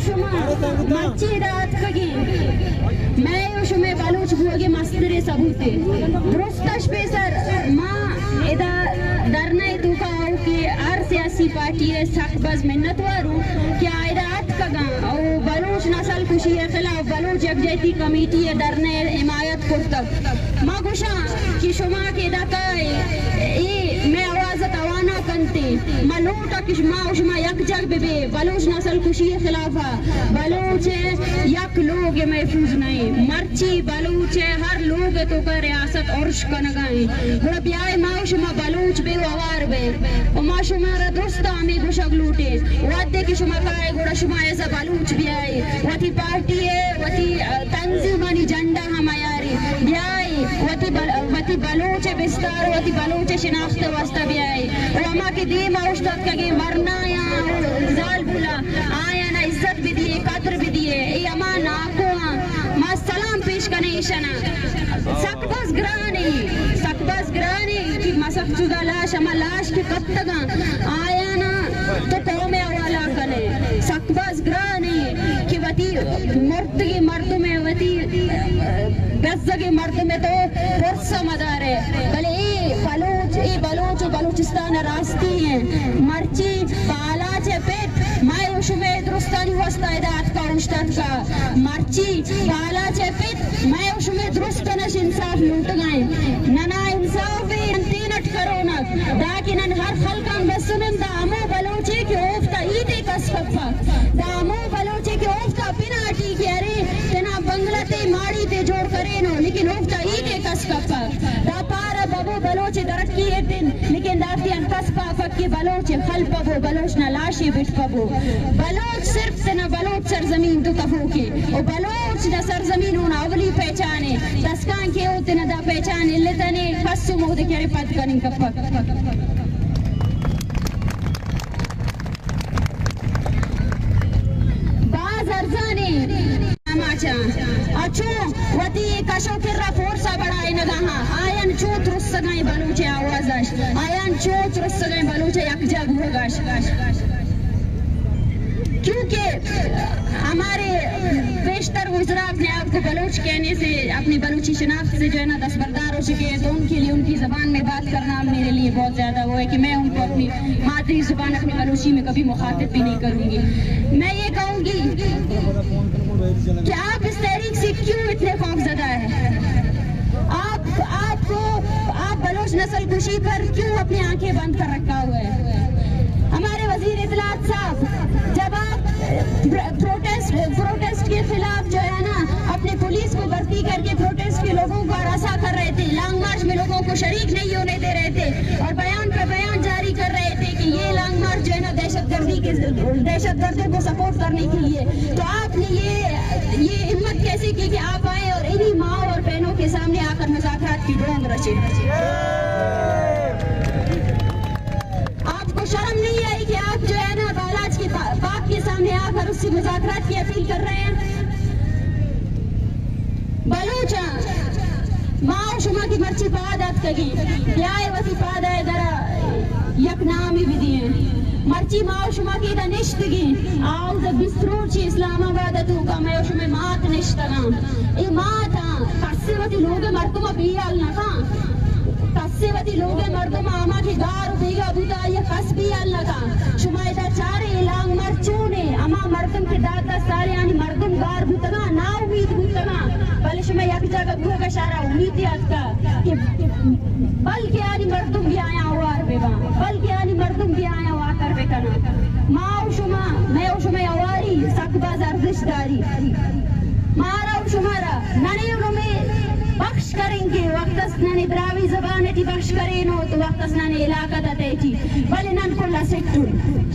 शुमा मच्छी रात खगी मैं शुमे बलूच बुगे मस्तरे सबूते दुरुस्तश पेसर माँ इदा डरना तू का के आर सियासी पार्टी है सकबज मिन्नत वारू क्या इरात कगा और बलूच नस्ल खुशी है खिलाफ बलूच यकजहती कमेटी है डरने हिमायत कुर्तक माँ गुशा कि शुमा के दकाए मैं आवाज़ तवाना कंते मलोटा कि माँ शुमा यक जग बेबे बलूच नस्ल खुशी है खिलाफा बलूच यक लोग महफूज नहीं मर्ची बलूच हर लोग तो कर रियासत औरश कनगाए गुड़ा ब्याह माँ शुमा बलूच बे वार बे माँ शुमारा दोस्ता में गुशक लूटे वादे की शुमा काए गुड़ा शुमा ऐसा बलूच ब्याह वती पार्टी है वती तंजीमानी झंडा हमारी ब्याह वती बलूच बिस्तार वती बलूच शिनाख्त वास्ता ब्याह वमा के दी माउश्तत कगे मरना या जाल बुला आया ना इज्जत भी दिए कदर भी दिए ये अमान आको माँ सलाम पेश करने इशना सकबस ग्रानी कि मसक चुदा लाश अमा लाश के कब तक आया ना तो कौमे वाला कने सकबस ग्रानी कि वती मर्दगी मर्द में वती गज़्ज़गी मर्द में तो पुरसा मदार है भले ये बलूच बलूचिस्तान रास्ती हैं मर्ची पाला चे पेट माय उशमे दुरुस्तानी वस्ता इदात का उश्तत का मर्ची पाला चे पेट माय उशमे दुरुस्तानश इंसाफ लूट गए नना इंसाफ भी तीनट करोना दाकिनन हर खलकम बसुनन दामो बलूची के ओफ्ता ईटे कसफा दामो बलूची के ओफ्ता पिनाटी के अरे तना बंगलाते माड़ी ते जोड़ करे नो लेकिन ओफ्ता ईटे कसफा दा पारा बबो बलूची तरक्की एतिन लेकिन दाती अनकसफा फक्की बलूची खल पबो बलूच न लाशी बिट पबो बलूच सिर्फ तना बलूच सरजमीन तो तफोके और बलूच न सरजमीन उन अवली पहचाने दस्कान के होते न दा पहचाने लेतने कसु मोदे करे पद कनिंग कपक बाज अर्जाने अच्छो वती कशो किर्रा फोर्सा बढ़ाए नगाहा आयन चोत रुस गए बलूचे आवाज़श आयन चोत रुस गए बलूचे यकजग होगाश क्योंकि हमारे बेशतर वज़रा अपने आप को बलूच कहने से अपनी बलूची शनाख्त से जो है ना दस्तबरदार हो चुके हैं तो उनके लिए उनकी ज़बान में बात करना मेरे लिए बहुत ज़्यादा वो है कि मैं उनको अपनी मादरी ज़ुबान अपनी बलूची में कभी मुखातिब भी नहीं करूँगी मैं ये कहूँगी कि आप इस तहरीक से क्यों इतने खौफज़दा है आप बलूच नस्ल कुशी पर क्यों अपनी आंखें बंद कर रखा हुआ है हमारे वजीर इत्तलात साहब जब आप प्रोटेस्ट के खिलाफ जो है ना अपने पुलिस को भर्ती करके प्रोटेस्ट के लोगों को हरासा कर रहे थे लॉन्ग मार्च में लोगों को शरीक नहीं होने दे रहे थे और बयान पे बयान जारी कर रहे थे कि ये लॉन्ग मार्च जो है ना दहशतगर्दों को सपोर्ट करने के लिए तो आपने ये हिम्मत कैसे की कि आप आए और इन्हीं माँ और बहनों के सामने आकर मुज़ाकरात की ढोंग रचे शर्म नहीं आई कि आप जो है ना बालाज के बाप के सामने आकर उससे मुज़ाकरात की अपील कर रहे हैं बलूचा माँ शुमा की मर्ची पादात कगी ब्याह वती पादा दरा यक नामी भी दिए मर्ची माँ शुमा की दा निश्तगी आओ द बिस्रोची इस्लामाबाद तू का मैं शुमे मात निश्तना ए माता कस्से वती लोग मर्तुमा बियाल ना का कस्सेवती लोगे मर्दुम आमा की गार बीगा बुता ये कस भी अल्लाह का शुमाइदा चारे इलांग मर्चूने अमा मर्दुम के दादा सारे यानी मर्दुम गार बुतगा ना उम्मीद बुतगा बल शुमाइ एक जगह बुगा शारा उम्मीद याद का कि बल के यानी मर्दुम भी आया हुआर बेबा बल के यानी मर्दुम भी आया हुआ कर बेकना माँ शुमा मैं शुमाइ आवारी सकबाज अर्दिशदारी मारा शुमारा नने उनमें बख्श करेंगे वक्तस नने ब्रावी ज़बान टी बख्श करें नो तो वक्तस नने इलाका ततेची बल नन कोला सेक्टू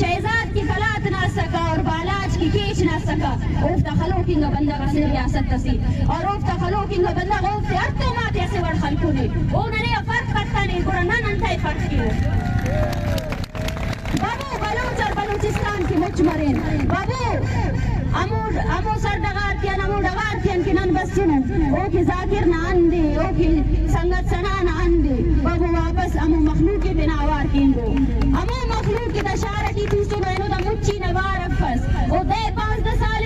शहजाद की फलात ना सका और बालाज की केच ना सका उफ्ता खलोकिंगा बंदा बसे रियासत तसी और उफ्ता खलोकिंगा बंदा उफ्ते अर्तो माते ऐसे वड़ खलकू ने वो नने फर्क करता नहीं पूरा नन अंताई फर्क कियो बाबू बलूच और बलूचिस्तान की मुच मरेन बाबू अमो सर डगार किया नमो डगार किया कि नन बस सुनो ओ की जाकिर ना आंदे ओ की संगत सना ना आंदे बाबू वापस अमो मखलूक के बिना आवार केंदो अमो मखलूक की दशारती तू सुनो इनो दा मुच्ची नवार अफस ओ दे 5-10 साल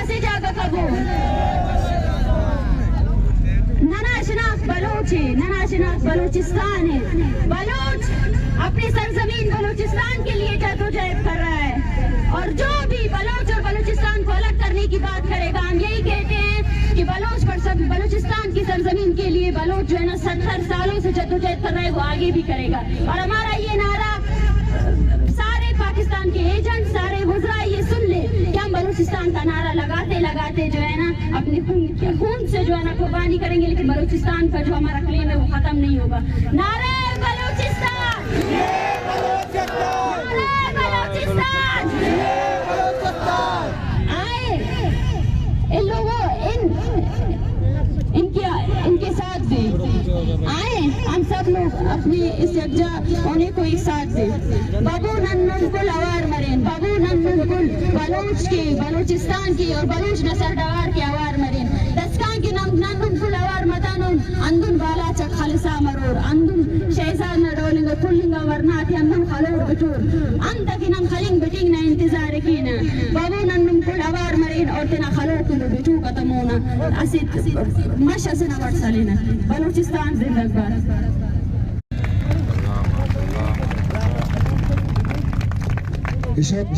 ऐसे जागा कबो नना शनाख बलोच है नना शनाख बलूचिस्तान है बलोच अपनी सरजमीन बलूचिस्तान के लिए जद्दोजहद कर रहा है और जो भी बलोच और बलूचिस्तान को अलग करने की बात करेगा हम यही कहते हैं कि बलोच पर सब बलूचिस्तान की सरजमीन के लिए बलोच जो है ना 70 सालों से जद्दोजहद कर रहा है वो आगे भी करेगा और हमारा ये नारा सारे पाकिस्तान के एजेंट सारे वज़रा ये सुन ले कि हम बलूचिस्तान का नारा लगाते लगाते जो है ना अपने खून से जो है ना कुर्बानी करेंगे लेकिन बलूचिस्तान का जो हमारा क्लेम है वो खत्म नहीं होगा। नारे बलूचिस्तान, नारे बलूचिस्तान। आए इन लोगों इनके साथ दे आए हम सब लोग अपने इस यकजा होने को एक साथ दे बाबू नन्नुल अवार मरेन बाबू नन्नुल बलोच के बलूचिस्तान की और बलोच नसर डवार के अवार मरेन दस्कान के नन्नुल अवार मतानुन अंदुन बाला चक खालिसा मरोर अंदुन शहजाद न रोलिंग कुलिंग वरनात अंदुन खलोर बटूर अंत की नम खलिंग बिटिंग ना इंतजार कीना बाबू नन्नुल अवार मरेन और तेना खलोर तुम बिटू कतमोना असित मश असना वर्सलेना बलूचिस्तान जिंदाबाद। इशाक